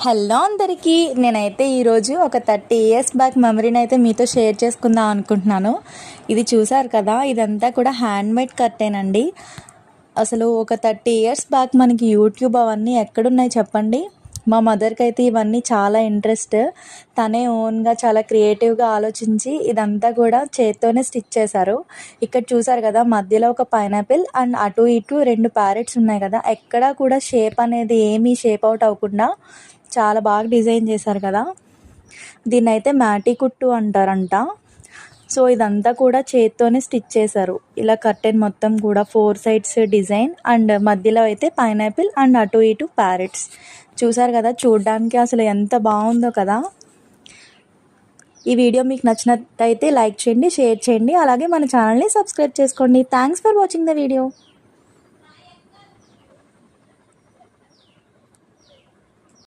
Hello అందరికీ, నేనైతే ఈరోజు ఒక 30 ఇయర్స్ బ్యాక్ మెమరీని అయితే మీతో షేర్ చేసుకుందాం అనుకుంటున్నాను. ఇది చూసారు కదా, ఇదంతా కూడా హ్యాండ్మేడ్ కర్టెన్ అండి. అసలు ఒక 30 ఇయర్స్ బ్యాక్ మనకి యూట్యూబ్ అవన్నీ ఎక్కడున్నాయి చెప్పండి. మా మదర్కి అయితే ఇవన్నీ చాలా ఇంట్రెస్ట్. తనే ఓన్గా చాలా క్రియేటివ్గా ఆలోచించి ఇదంతా కూడా చేత్తోనే స్టిచ్ చేశారు. ఇక్కడ చూసారు కదా, మధ్యలో ఒక పైనాపిల్ అండ్ అటు ఇటు 2 ప్యారెట్స్ ఉన్నాయి కదా, ఎక్కడా కూడా షేప్ అనేది ఏమీ షేప్ అవుట్ అవ్వకుండా చాలా బాగా డిజైన్ చేశారు కదా. దీన్నైతే మ్యాటీ కుట్టు అంటారంట. సో ఇదంతా కూడా చేత్తోనే స్టిచ్ చేశారు. ఇలా కర్టెన్ మొత్తం కూడా 4 సైడ్స్ డిజైన్ అండ్ మధ్యలో అయితే పైనాపిల్ అండ్ అటు ఇటు ప్యారెట్స్. చూసారు కదా, చూడడానికి అసలు ఎంత బాగుందో కదా. ఈ వీడియో మీకు నచ్చినట్టయితే లైక్ చేయండి, షేర్ చేయండి, అలాగే మన ఛానల్ని సబ్స్క్రైబ్ చేసుకోండి. Thanks for watching the video.